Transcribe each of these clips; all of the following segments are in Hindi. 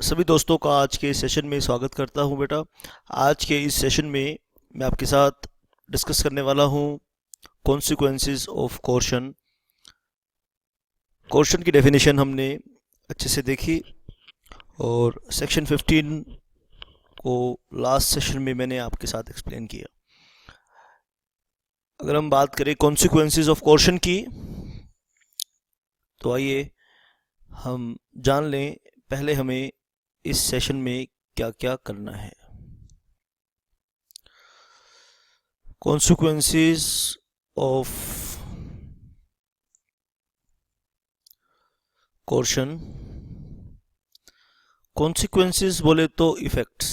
सभी दोस्तों का आज के इस सेशन में स्वागत करता हूं बेटा। आज के इस सेशन में मैं आपके साथ डिस्कस करने वाला हूं कॉन्सिक्वेंसेस ऑफ कोर्शन। कोर्शन की डेफिनेशन हमने अच्छे से देखी और सेक्शन 15 को लास्ट सेशन में मैंने आपके साथ एक्सप्लेन किया। अगर हम बात करें कॉन्सिक्वेंसेस ऑफ कोर्शन की, तो आइए हम जान लें पहले हमें इस सेशन में क्या क्या करना है। कॉन्सिक्वेंसेस ऑफ कोर्शन, कॉन्सिक्वेंसेस बोले तो इफेक्ट्स।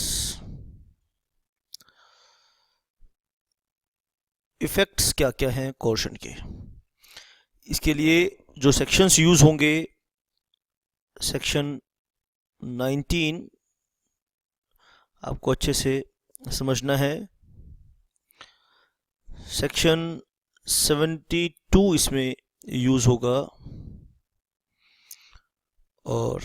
इफेक्ट्स क्या क्या हैं कोर्शन के, इसके लिए जो सेक्शंस यूज होंगे, सेक्शन 19 आपको अच्छे से समझना है। सेक्शन 72 इसमें यूज होगा और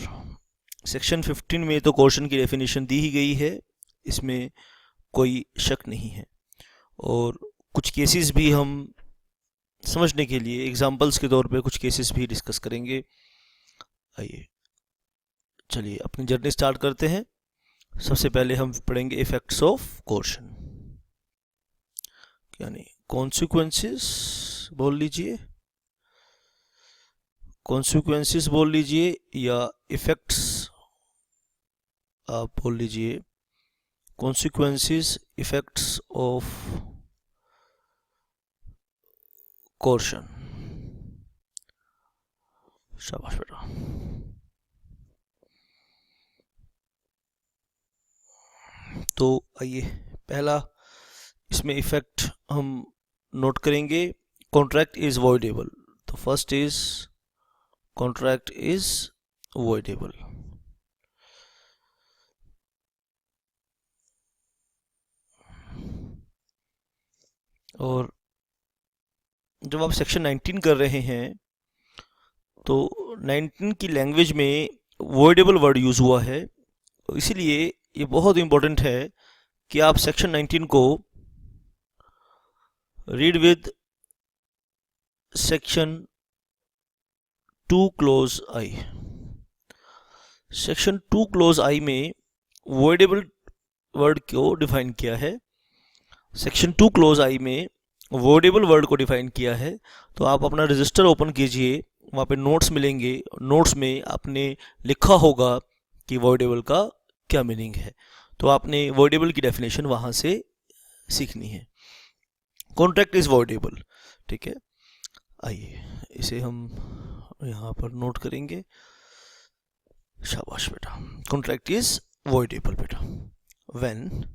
सेक्शन 15 में तो कोर्शन की डेफिनेशन दी ही गई है, इसमें कोई शक नहीं है। और कुछ केसेस भी हम समझने के लिए एग्जांपल्स के तौर पे कुछ केसेस भी डिस्कस करेंगे। आइए चलिए अपनी जर्नी स्टार्ट करते हैं। सबसे पहले हम पढ़ेंगे इफेक्ट्स ऑफ कोर्शन, यानी कॉन्सिक्वेंसेस बोल लीजिए, कॉन्सिक्वेंसेस बोल लीजिए या इफेक्ट्स आप बोल लीजिए। Consequences effects of coercion. शाबाश बेटा। तो आइए पहला इसमें इफेक्ट हम नोट करेंगे, कॉन्ट्रैक्ट इज वॉइडेबल। तो first is contract is voidable. और जब आप सेक्शन 19 कर रहे हैं तो 19 की लैंग्वेज में वॉइडेबल वर्ड यूज हुआ है, तो इसीलिए ये बहुत इंपॉर्टेंट है कि आप सेक्शन 19 को read with section 2 clause I. Section 2 clause I में वॉइडेबल वर्ड को डिफाइन किया है। सेक्शन 2 क्लोज आई में वॉइडेबल वर्ड को डिफाइन किया है। तो आप अपना रजिस्टर ओपन कीजिए, वहाँ पे नोट्स मिलेंगे। नोट्स में आपने लिखा होगा कि वॉइडेबल का क्या मीनिंग है, तो आपने वॉइडेबल की डेफिनेशन वहाँ से सीखनी है। कॉन्ट्रैक्ट इज वॉइडेबल, ठीक है। आइए इसे हम यहाँ पर नोट करेंगे। शाबाश बेटा। कॉन्ट्रैक्ट इज वॉइडेबल बेटा when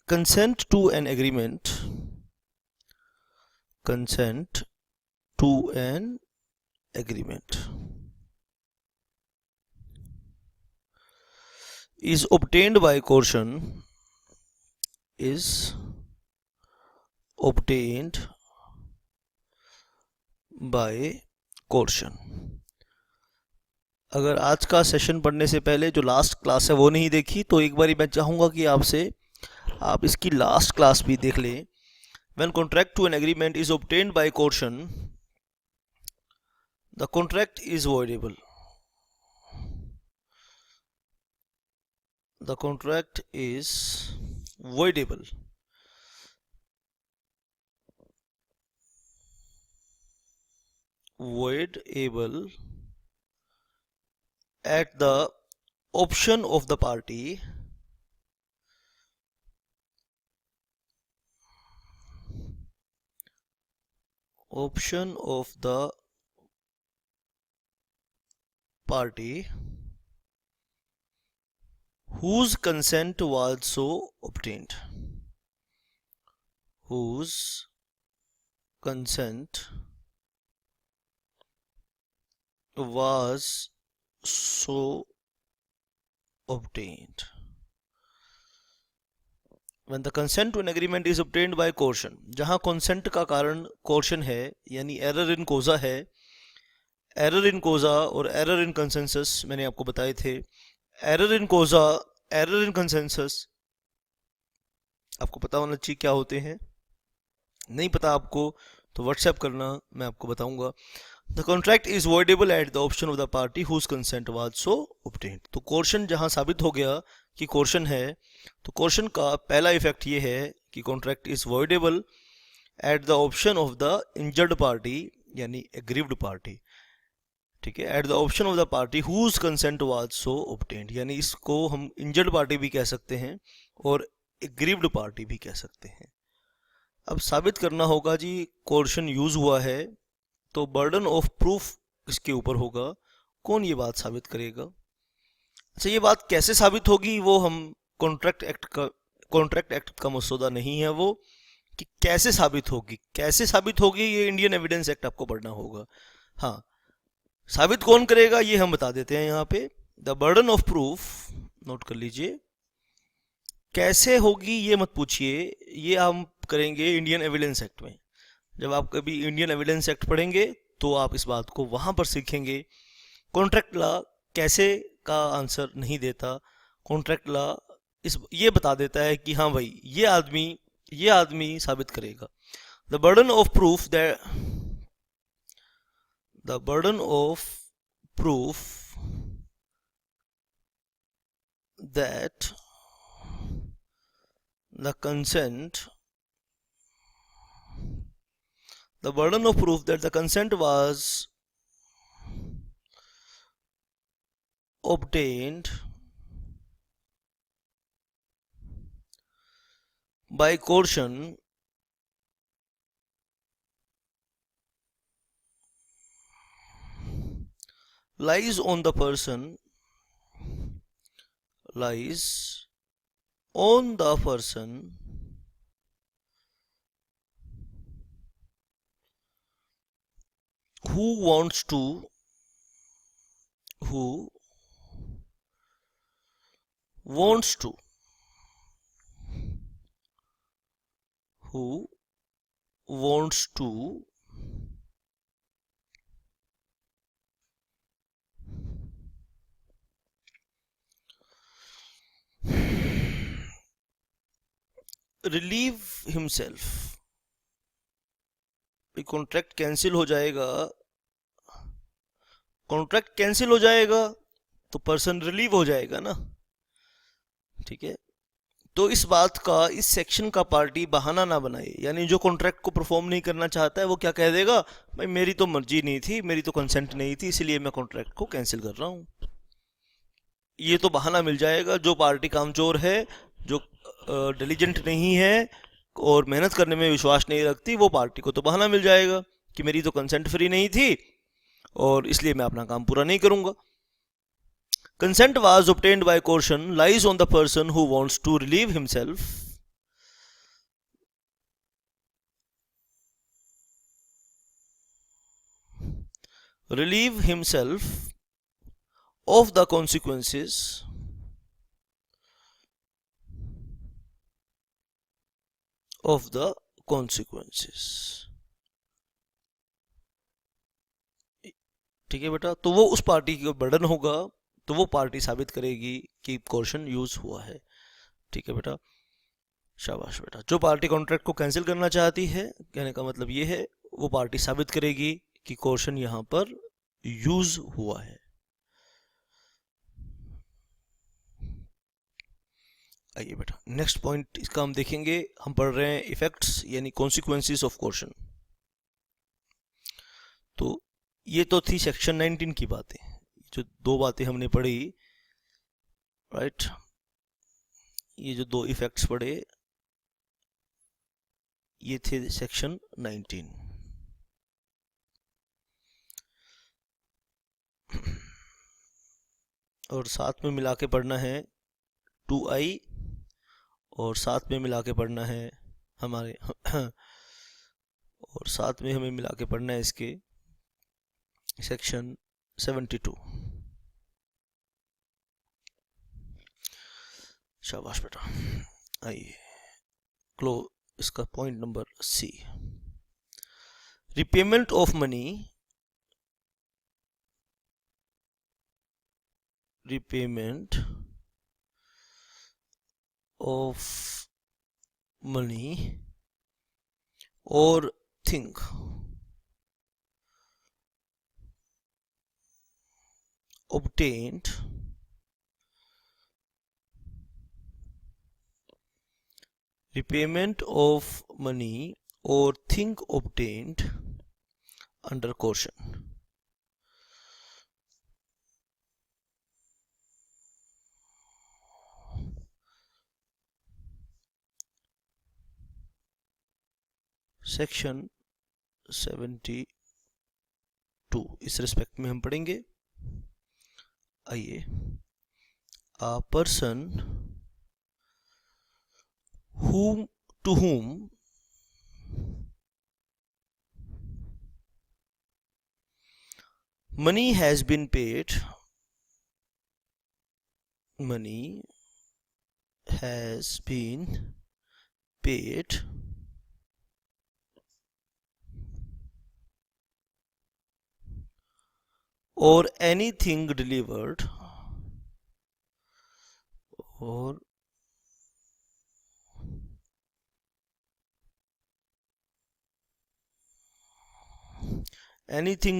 consent to an agreement is obtained by coercion, is obtained by coercion। अगर आज का सेशन पढ़ने से पहले जो लास्ट क्लास है वो नहीं देखी, तो एक बार मैं चाहूँगा कि आपसे आप इसकी लास्ट क्लास भी देख लें। When contract to an agreement is obtained by coercion, the contract is voidable. The contract is voidable. Voidable at the option of the party whose consent was so obtained. Whose consent was so obtained. When the consent to an agreement is obtained by coercion, जहां consent का कारण coercion है यानी error in causa है, एरर इन कोजा और एरर इन कंसेंसस मैंने आपको बताए थे। Error in causa, error in consensus आपको पता होना चाहिए क्या होते हैं। नहीं पता आपको तो व्हाट्सएप करना, मैं आपको बताऊंगा। The contract is voidable at the option of the party whose consent was so obtained. तो कोर्शन जहां साबित हो गया कि कोर्शन है, तो कोर्शन का पहला इफेक्ट ये है कि contract is voidable at the option of the injured party, यानी एग्रीव्ड पार्टी। ठीक है, at the option of the party whose consent was so obtained, यानी इसको हम इंजर्ड पार्टी भी कह सकते हैं और एग्रीव्ड पार्टी भी कह सकते हैं। अब साबित करना होगा जी कोर्शन यूज हुआ है, तो बर्डन ऑफ प्रूफ किसके ऊपर होगा, कौन ये बात साबित करेगा। अच्छा, ये बात कैसे साबित होगी वो हम कॉन्ट्रैक्ट एक्ट का मसौदा नहीं है वो, कि कैसे साबित होगी, कैसे साबित होगी ये इंडियन एविडेंस एक्ट आपको पढ़ना होगा। हाँ, साबित कौन करेगा ये हम बता देते हैं यहाँ पे। The burden of proof, note कर लीजिए, कैसे होगी ये मत पूछिए, ये हम करेंगे इंडियन एविडेंस एक्ट में। जब आप कभी इंडियन एविडेंस एक्ट पढ़ेंगे तो आप इस बात को वहां पर सीखेंगे। कॉन्ट्रैक्ट लॉ कैसे का आंसर नहीं देता, कॉन्ट्रैक्ट लॉ ये बता देता है कि हाँ भाई ये आदमी साबित करेगा। The burden of proof that the burden of proof that the consent was obtained by coercion lies on the person who wants to relieve himself। Contract cancel हो जाएगा, तो पर्सन रिलीव हो जाएगा ना। ठीक है, तो इस बात का, इस सेक्शन का पार्टी बहाना ना बनाए, यानी जो कॉन्ट्रैक्ट को परफॉर्म नहीं करना चाहता है वो क्या कह देगा, भाई मेरी तो मर्जी नहीं थी, मेरी तो कंसेंट नहीं थी, इसलिए मैं कॉन्ट्रैक्ट को कैंसिल कर रहा हूं। ये तो बहाना मिल जाएगा। जो पार्टी कामचोर है, जो डिलीजेंट नहीं है और मेहनत करने में विश्वास नहीं रखती, वो पार्टी को तो बहाना मिल जाएगा कि मेरी तो कंसेंट फ्री नहीं थी और इसलिए मैं अपना काम पूरा नहीं करूंगा। Consent was obtained by coercion lies on the person who wants to relieve himself of the consequences ठीक है बेटा, तो वो उस पार्टी का बर्डन होगा, तो वो पार्टी साबित करेगी कि कोर्शन यूज हुआ है। ठीक है बेटा, शाबाश बेटा। जो पार्टी कॉन्ट्रैक्ट को कैंसिल करना चाहती है, कहने का मतलब ये है, वो पार्टी साबित करेगी कि कोर्शन यहां पर यूज हुआ है। आइए बेटा, नेक्स्ट पॉइंट इसका हम देखेंगे। हम पढ़ रहे हैं इफेक्ट्स यानी कॉन्सिक्वेंसेस ऑफ कोर्शन। तो ये तो थी सेक्शन 19 की बातें, जो दो बातें हमने पढ़ी, राइट। ये जो दो इफेक्ट्स पढ़े ये थे सेक्शन 19। और साथ में मिला के पढ़ना है 2i, और साथ में मिला के पढ़ना है हमारे और साथ में हमें मिला के पढ़ना है इसके सेक्शन 72। शाबाश बेटा। आइए क्लोज इसका point number C, repayment of money repayment of money or thing obtained repayment of money or thing obtained under caution. Section 72 इस रिस्पेक्ट में हम पढ़ेंगे। आइए, a person to whom money has been paid, or anything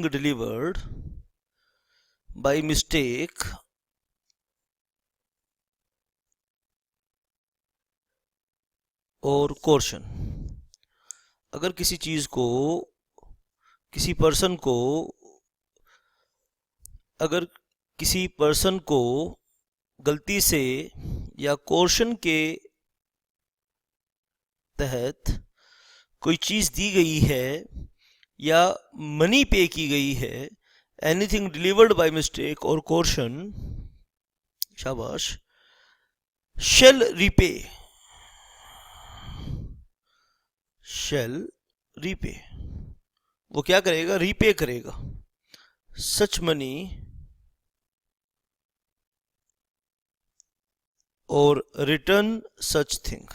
delivered, by mistake और coercion। अगर किसी चीज को, किसी पर्सन को गलती से या कोर्शन के तहत कोई चीज दी गई है या मनी पे की गई है, एनीथिंग डिलीवर्ड बाय मिस्टेक और कोर्शन, शाबाश, शेल रीपे, वो क्या करेगा? रीपे करेगा सच मनी और रिटर्न सच थिंग,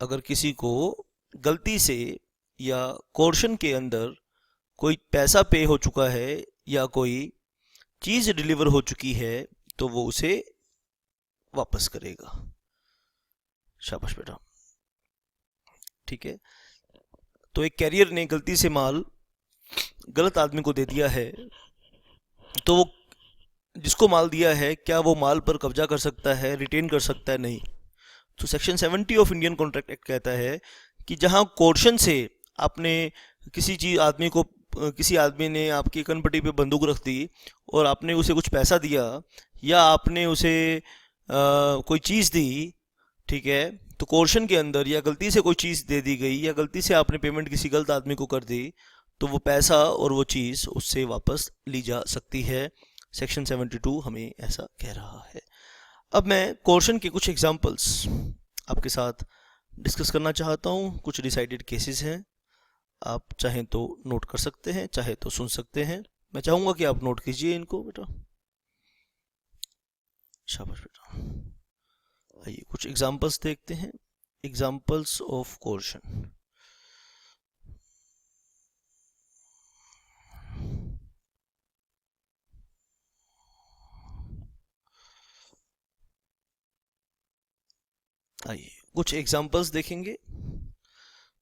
अगर किसी को गलती से या कोर्शन के अंदर कोई पैसा पे हो चुका है या कोई चीज डिलीवर हो चुकी है तो वो उसे वापस करेगा। शाबाश बेटा, ठीक है। तो एक कैरियर ने गलती से माल गलत आदमी को दे दिया है, तो वो जिसको माल दिया है क्या वो माल पर कब्जा कर सकता है, रिटेन कर सकता है? नहीं। तो section 70 of Indian contract act कहता है कि जहां कोर्शन से आपने किसी आदमी ने आपकी कनपट्टी पे बंदूक रख दी और आपने उसे कुछ पैसा दिया या आपने उसे कोई चीज़ दी, ठीक है, तो कोर्शन के अंदर या गलती से कोई चीज़ दे दी गई या गलती से आपने पेमेंट किसी गलत आदमी को कर दी, तो वो पैसा और वो चीज़ उससे वापस ली जा सकती है। सेक्शन 72 हमें ऐसा कह रहा है। अब मैं कोर्शन के कुछ एग्जांपल्स आपके साथ डिस्कस करना चाहता हूँ। कुछ डिसाइडेड केसेस हैं, आप चाहें तो नोट कर सकते हैं, चाहे तो सुन सकते हैं। मैं चाहूँगा कि आप नोट कीजिए इनको बेटा। शाबाश बेटा। आइए कुछ एग्जांपल्स देखते हैं। Examples of coercion. आइए कुछ एग्जांपल्स देखेंगे।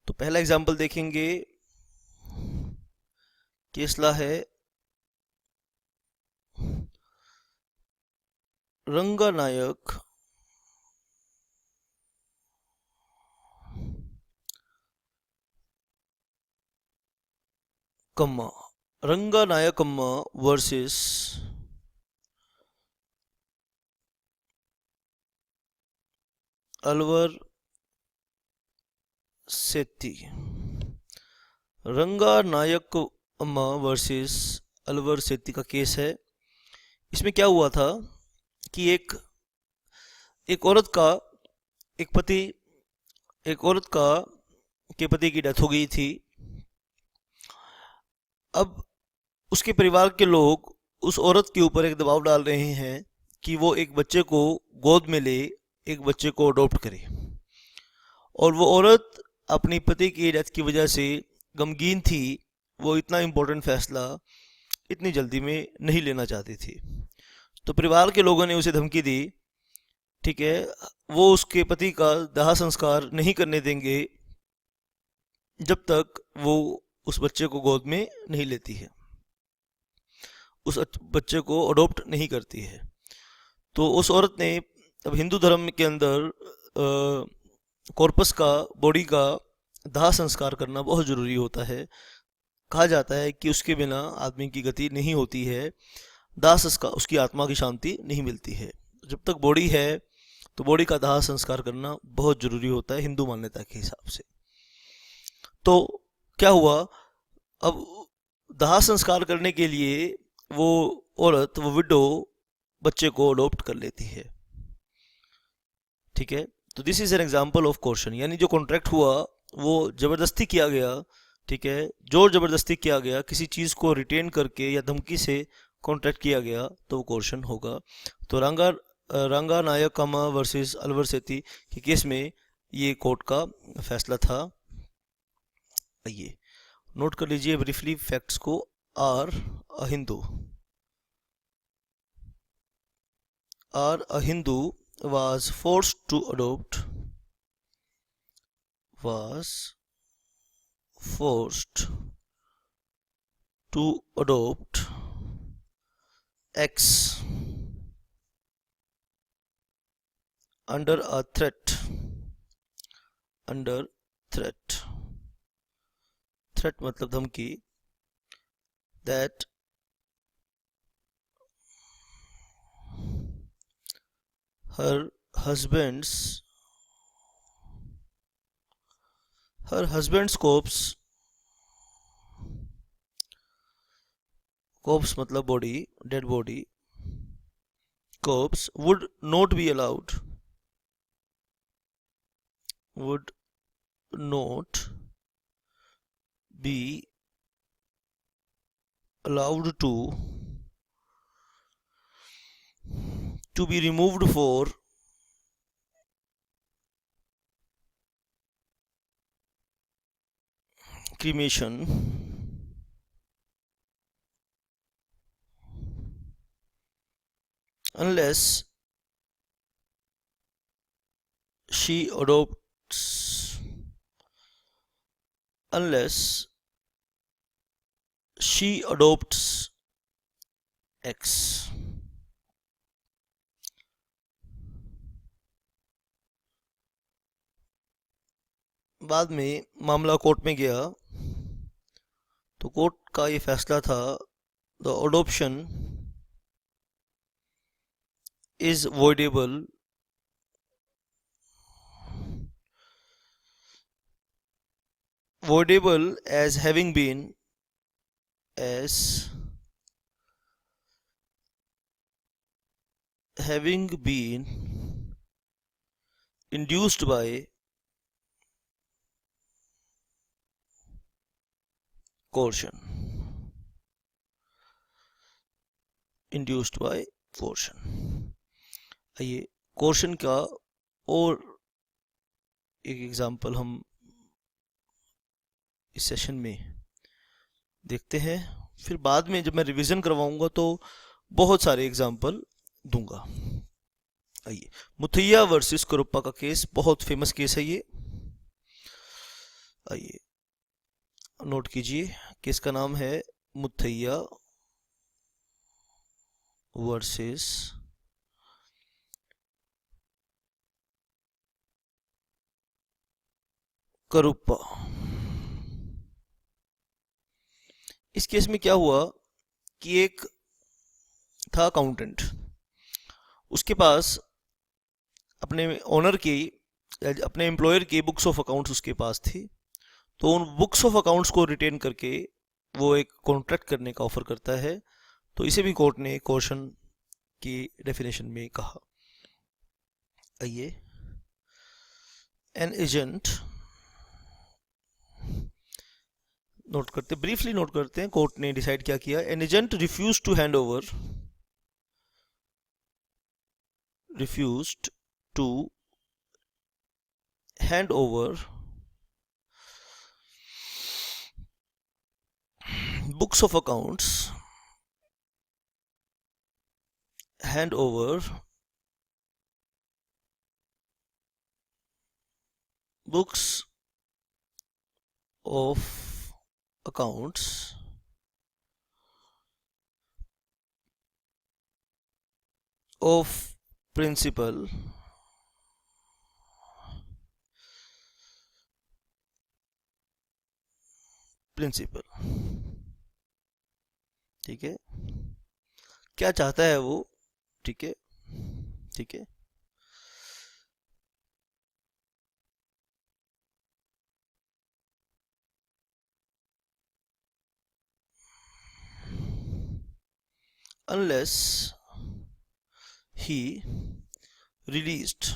तो पहला एग्जांपल देखेंगे, केसला है रंगानायक रंगानायकम्मा वर्सेस अलवर सेठी। रंगानायकम्मा वर्सेस अलवर सेठी का केस है। इसमें क्या हुआ था कि एक औरत के पति की डेथ हो गई थी। अब उसके परिवार के लोग उस औरत के ऊपर एक दबाव डाल रहे हैं कि वो एक बच्चे को गोद में ले, एक बच्चे को अडॉप्ट करे। और वो औरत अपनी पति की डेथ की वजह से गमगीन थी, वो इतना इम्पोर्टेंट फैसला इतनी जल्दी में नहीं लेना चाहती थी। तो परिवार के लोगों ने उसे धमकी दी, ठीक है, वो उसके पति का दाह संस्कार नहीं करने देंगे जब तक वो उस बच्चे को गोद में नहीं लेती है, उस बच्चे को अडॉप्ट नहीं करती है। तो उस औरत ने, अब हिंदू धर्म के अंदर कॉर्पस का, बॉडी का दाह संस्कार करना बहुत ज़रूरी होता है। कहा जाता है कि उसके बिना आदमी की गति नहीं होती है, दाह संस्कार, उसकी आत्मा की शांति नहीं मिलती है। जब तक बॉडी है तो बॉडी का दाह संस्कार करना बहुत ज़रूरी होता है हिंदू मान्यता के हिसाब से। तो क्या हुआ, अब दाह संस्कार करने के लिए वो औरत, वो विडो, बच्चे को अडॉप्ट कर लेती है, ठीक है। तो this is an example of coercion, यानी जो कॉन्ट्रैक्ट हुआ वो ज़बरदस्ती किया गया, ठीक है, जोर ज़बरदस्ती किया गया, किसी चीज़ को रिटेन करके या धमकी से कॉन्ट्रैक्ट किया गया तो वो कोर्शन होगा। तो रंगा नायकम्मा वर्सेस अलवरसेती के केस में ये कोर्ट का फैसला था। आइए नोट कर लीजिए ब्रीफली फैक्ट्स को। R a Hindu was forced to adopt X under threat, मतलब धमकी, that her husband's corpse मतलब body, dead body, corpse would not be allowed to be removed for cremation unless she adopts X। बाद में मामला कोर्ट में गया तो कोर्ट का ये फैसला था, the adoption is voidable as having been induced by coercion। आइए कोर्शन का और एक एग्जाम्पल हम इस सेशन में देखते हैं, फिर बाद में जब मैं रिवीजन करवाऊंगा तो बहुत सारे एग्जाम्पल दूंगा। आइए मुथैया वर्सेस करुप्पा का केस, बहुत फेमस केस है ये। आइए नोट कीजिए, केस का नाम है मुथैया वर्सेस करुप्पा। इस केस में क्या हुआ कि एक था अकाउंटेंट, उसके पास अपने ओनर की, अपने एम्प्लॉयर की बुक्स ऑफ अकाउंट्स उसके पास थी। तो उन बुक्स ऑफ अकाउंट्स को रिटेन करके वो एक कॉन्ट्रैक्ट करने का ऑफर करता है। तो इसे भी कोर्ट ने कोर्शन की डेफिनेशन में कहा। आइए एन एजेंट नोट करते, ब्रीफली नोट करते हैं कोर्ट ने डिसाइड क्या किया। An agent refuse to hand over books of accounts hand over books of accounts of principal ठीक है, क्या चाहता है वो, ठीक है, ठीक है। unless he released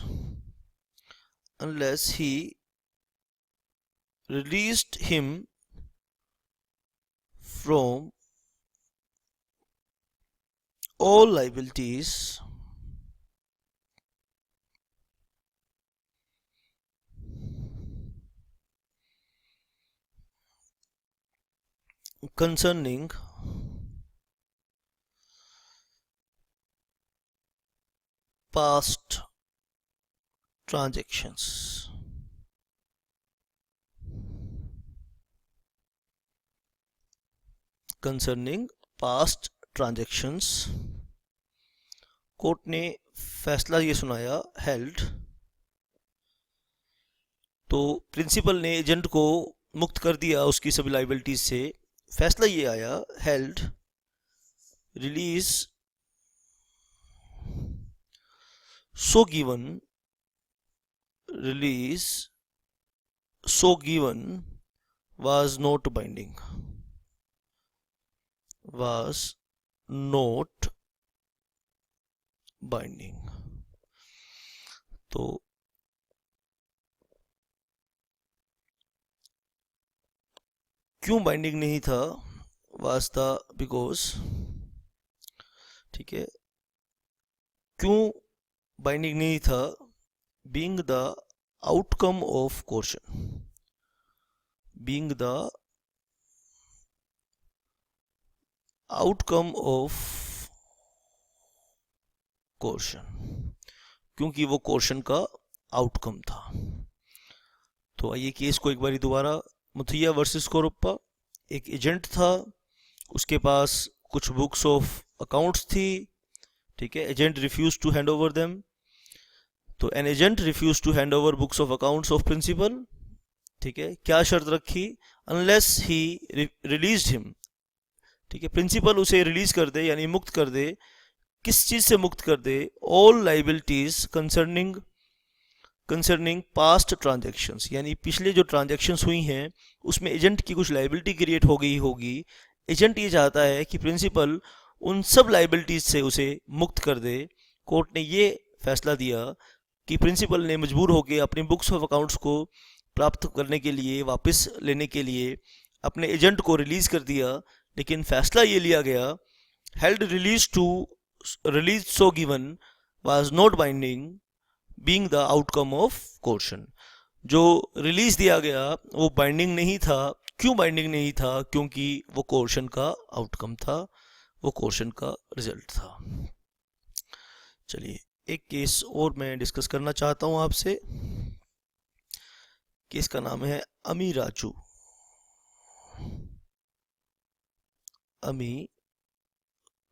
him from all liabilities concerning past transactions. Concerning past transactions, court ने फैसला ये सुनाया, हेल्ड, तो प्रिंसिपल ने एजेंट को मुक्त कर दिया उसकी सभी लाइबिलिटीज से। फैसला ये आया, held release so given was not binding, तो क्यों बाइंडिंग नहीं था, was था because, ठीक है, क्यों बाइंडिंग नहीं था, being the outcome of coercion, क्योंकि वो कोर्शन का आउटकम था। तो आइए केस को एक बार दोबारा, मुथैया वर्सेस कोरप्पा। एक एजेंट था, उसके पास कुछ बुक्स ऑफ अकाउंट्स थी, ठीक है, agent refuse to hand over them, तो an agent refuse to hand over books of accounts of principal, ठीक है, क्या शर्त रखी, अनलेस ही रिलीज्ड हिम, ठीक है, प्रिंसिपल उसे रिलीज कर दे यानी मुक्त कर दे, किस चीज से मुक्त कर दे, all liabilities concerning past transactions, यानी पिछले जो ट्रांजैक्शंस हुई हैं उसमें एजेंट की कुछ लाइबिलिटी क्रिएट हो गई होगी, एजेंट ये चाहता है कि प्रिंसिपल उन सब लाइबिलिटीज से उसे मुक्त कर दे। कोर्ट ने ये फैसला दिया कि प्रिंसिपल ने मजबूर होकर अपनी बुक्स ऑफ अकाउंट्स को प्राप्त करने के लिए, वापस लेने के लिए अपने एजेंट को रिलीज कर दिया, लेकिन फैसला ये लिया गया, held release so given was not binding being the outcome of coercion. जो रिलीज दिया गया वो बाइंडिंग नहीं था। क्यों बाइंडिंग नहीं था? क्योंकि वो कोर्शन का आउटकम था, वो कोर्शन का रिजल्ट था। चलिए एक केस और मैं डिस्कस करना चाहता हूं आपसे। केस का नाम है अमी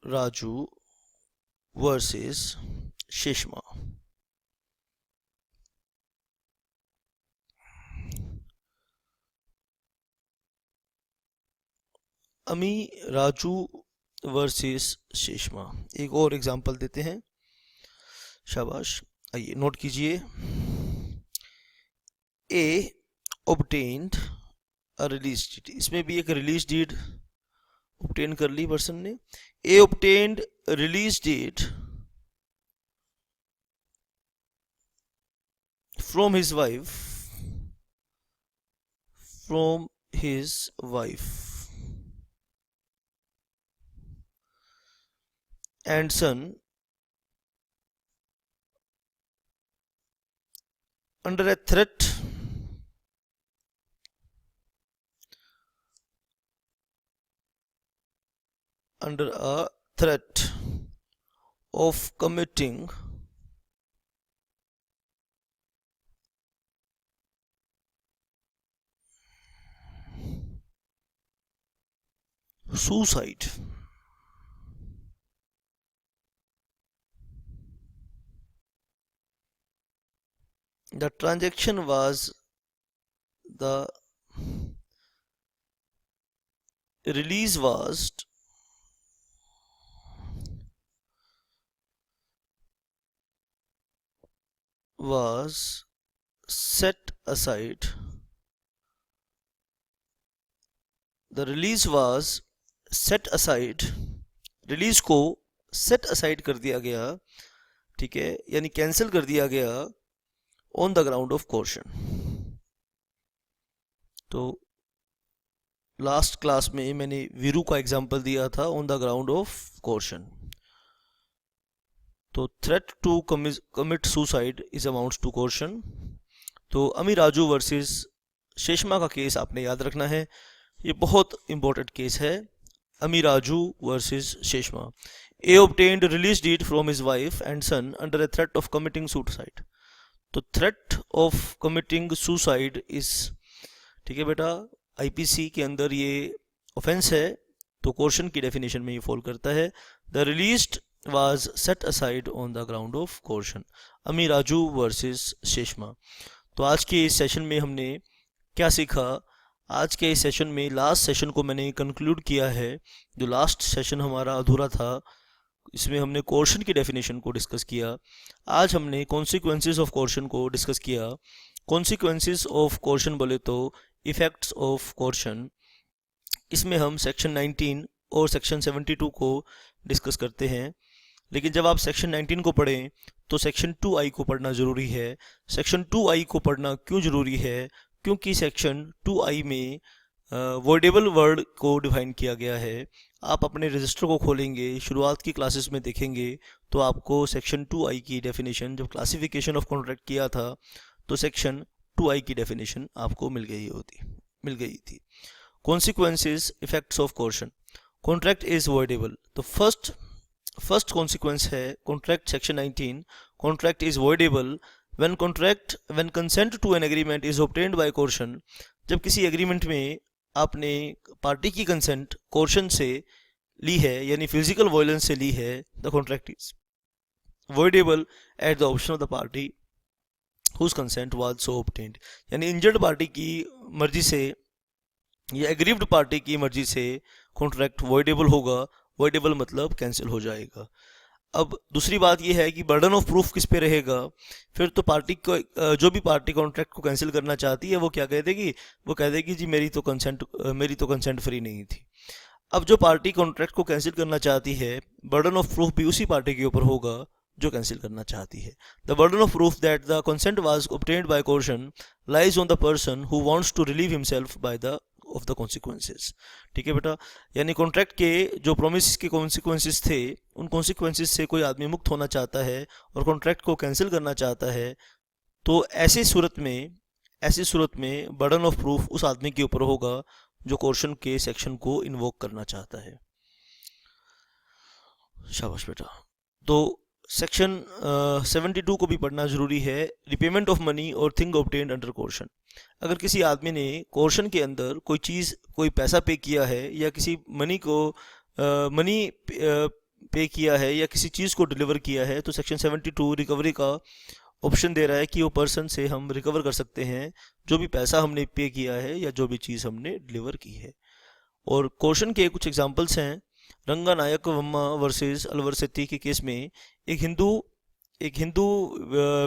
राजू वर्सेस शेषमा। अमी राजू वर्सेस शेषमा। एक और एग्जांपल देते हैं, शाबाश, आइए नोट कीजिए। ए ऑब्टेन्ड अ रिलीज डीड, इसमें भी एक रिलीज डीड ऑब्टेन कर ली पर्सन ने। A obtained release deed from his wife and son under a threat under a threat of committing suicide. The transaction was the release was set aside. The release was set aside. Release को सेट असाइड कर दिया गया, ठीक है, यानी कैंसिल कर दिया गया on the ground of coercion. तो लास्ट क्लास में मैंने वीरू का एग्जांपल दिया था on the ground of coercion. तो threat to commit suicide is amounts to coercion. तो अमी राजू वर्सेस शेषमा का केस आपने याद रखना है, ये बहुत इंपॉर्टेंट केस है। Ammi Raju versus Seshamma. A obtained release deed from his wife and son under a threat of committing suicide. तो threat of committing suicide is, ठीक है बेटा, आईपीसी के अंदर ये ऑफेंस है, तो कोर्शन की डेफिनेशन में ये फॉल करता है। The released was set aside on the ground of coercion. अमी राजू वर्सेस शेषमा। तो आज के इस सेशन में हमने क्या सीखा? आज के इस सेशन में लास्ट सेशन को मैंने कंक्लूड किया है। जो लास्ट सेशन हमारा अधूरा था, इसमें हमने कोर्शन की डेफिनेशन को डिस्कस किया। आज हमने कॉन्सिक्वेंसेस ऑफ कोर्शन को डिस्कस किया। कॉन्सिक्वेंसेस ऑफ कोर्शन बोले तो इफेक्ट्स ऑफ कोर्शन। इसमें हम सेक्शन 19 और सेक्शन 72 को डिस्कस करते हैं। लेकिन जब आप सेक्शन 19 को पढ़ें तो सेक्शन 2I को पढ़ना ज़रूरी है। सेक्शन 2I को पढ़ना क्यों ज़रूरी है? क्योंकि सेक्शन 2I में वर्डेबल वर्ड को डिफाइन किया गया है। आप अपने रजिस्टर को खोलेंगे, शुरुआत की क्लासेस में देखेंगे तो आपको सेक्शन 2I की डेफिनेशन, जब क्लासिफिकेशन ऑफ कॉन्ट्रैक्ट किया था तो सेक्शन 2I की डेफिनेशन आपको मिल गई थी। Consequences effects of coercion. Contract is voidable. तो फर्स्ट कॉन्सिक्वेंस है contract, section 19, contract is voidable when consent to an agreement is obtained by coercion। जब किसी एग्रीमेंट में आपने पार्टी की कंसेंट कोर्शन से ली है, यानी फिजिकल वायलेंस से ली है, the contract is voidable at the option of the party whose consent was so obtained। यानी इंजर्ड पार्टी की मर्जी से या एग्रीव्ड पार्टी की मर्जी से कॉन्ट्रैक्ट voidable होगा। voidable मतलब कैंसिल हो जाएगा। अब दूसरी बात यह है कि बर्डन ऑफ प्रूफ किस पे रहेगा? फिर तो पार्टी को, जो भी पार्टी कॉन्ट्रैक्ट को कैंसिल करना चाहती है वो क्या कह देगी? वो कह देगी जी मेरी तो कंसेंट फ्री नहीं थी। अब जो पार्टी कॉन्ट्रैक्ट को कैंसिल करना चाहती है, बर्डन ऑफ प्रूफ भी उसी पार्टी के ऊपर होगा जो कैंसिल करना चाहती है। The burden of proof that the consent was obtained by coercion lies on the person who wants to relieve himself by the of the consequences. ठीक है बेटा, यानी कॉन्ट्रैक्ट के जो प्रोमिस के कॉन्सिक्वेंसेस थे, उन कॉन्सिक्वेंसेस से कोई आदमी मुक्त होना चाहता है और कॉन्ट्रैक्ट को कैंसिल करना चाहता है, तो ऐसी सूरत में बर्डन ऑफ प्रूफ उस आदमी के ऊपर होगा जो कोर्शन के सेक्शन को इन्वोक करना चाहता है। शाबाश बेटा। तो सेक्शन 72 को भी पढ़ना जरूरी है। रिपेमेंट ऑफ मनी और थिंग ऑब्टेन्ड अंडर कोर्शन। अगर किसी आदमी ने कोर्शन के अंदर कोई पैसा पे किया है या किसी मनी पे किया है या किसी चीज़ को डिलीवर किया है, तो सेक्शन 72 रिकवरी का ऑप्शन दे रहा है कि वो पर्सन से हम रिकवर कर सकते हैं जो भी पैसा हमने पे किया है या जो भी चीज़ हमने डिलीवर की है। और कोर्शन के कुछ एग्जांपल्स हैं। रंगा नायक वम्मा वर्सेस अलवर सेठी के केस में एक हिंदू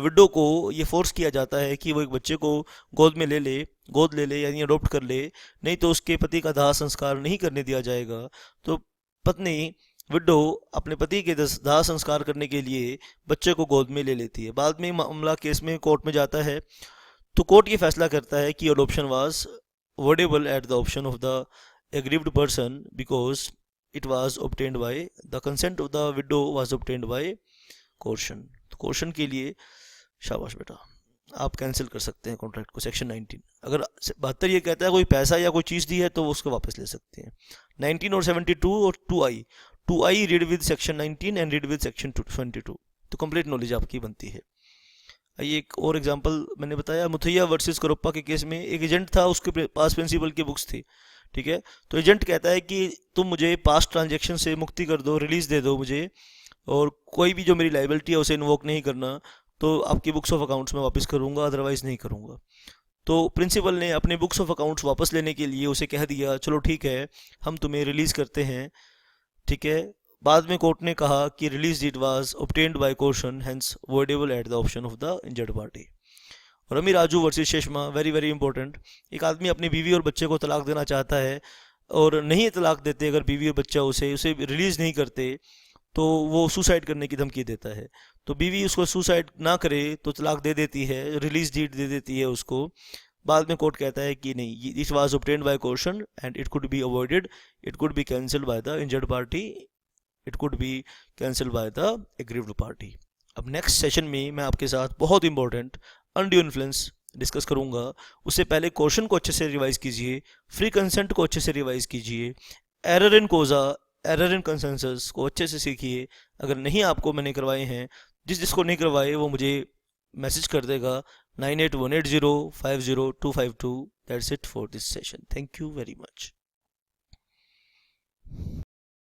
विडो को ये फोर्स किया जाता है कि वो एक बच्चे को गोद ले ले यानी अडॉप्ट कर ले, नहीं तो उसके पति का दाह संस्कार नहीं करने दिया जाएगा। तो पत्नी विडो अपने पति के दाह संस्कार करने के लिए बच्चे को गोद में ले लेती है। बाद में मामला केस में कोर्ट में जाता है, तो कोर्ट ये फैसला करता है कि adoption was voidable eight the option of the aggrieved person because it was obtained by the consent of the widow was obtained by coercion। तो कोर्शन के लिए शाबाश बेटा। आप कैंसिल कर सकते हैं कॉन्ट्रैक्ट को सेक्शन 19। अगर 72 ये कहता है कोई पैसा या कोई चीज़ दी है तो वो उसको वापस ले सकते हैं। 19 और 72 और 2i read with section 19 and read with section 22, तो कंप्लीट नॉलेज आपकी बनती है। आइए एक और एग्जांपल, मैंने बताया मुथैया वर्सेस करोप्पा के केस में एक एजेंट था, उसके पास प्रिंसिपल की बुक्स थी, ठीक है। तो एजेंट कहता है कि तुम मुझे पास्ट ट्रांजेक्शन से मुक्ति कर दो, रिलीज दे दो मुझे, और कोई भी जो मेरी लाइबिलिटी है उसे इन्वोक नहीं करना, तो आपकी बुक्स ऑफ अकाउंट्स में वापस करूँगा, अदरवाइज़ नहीं करूँगा। तो प्रिंसिपल ने अपने बुक्स ऑफ अकाउंट्स वापस लेने के लिए उसे कह दिया चलो ठीक है हम तुम्हें रिलीज़ करते हैं, ठीक है। बाद में कोर्ट ने कहा कि release deed was obtained by coercion, hence voidable at the option of the injured party. Rami Raju versus Seshamma, very very important. एक आदमी अपनी बीवी और बच्चे को तलाक देना चाहता है और नहीं तलाक देते, अगर बीवी और बच्चा उसे रिलीज़ नहीं करते तो वो सुसाइड करने की धमकी देता है। तो बीवी उसको सुसाइड ना करे तो तलाक दे देती है, रिलीज डीड दे देती है उसको। बाद में कोर्ट कहता है कि नहीं, it was obtained by coercion and it could be avoided, it could be cancelled by the injured party, it could be cancelled by the aggrieved party. अब नेक्स्ट सेशन में मैं आपके साथ बहुत इंपॉर्टेंट अनड्यू इन्फ्लुएंस डिस्कस करूंगा। उससे पहले क्वेश्चन को अच्छे से रिवाइज कीजिए, फ्री कंसेंट को अच्छे से रिवाइज कीजिए, error in causa, error in consensus को अच्छे से सीखिए। अगर नहीं आपको मैंने करवाए हैं, जिसको नहीं करवाए वो मुझे मैसेज कर देगा 9818050252। That's it for this session. Thank you very much.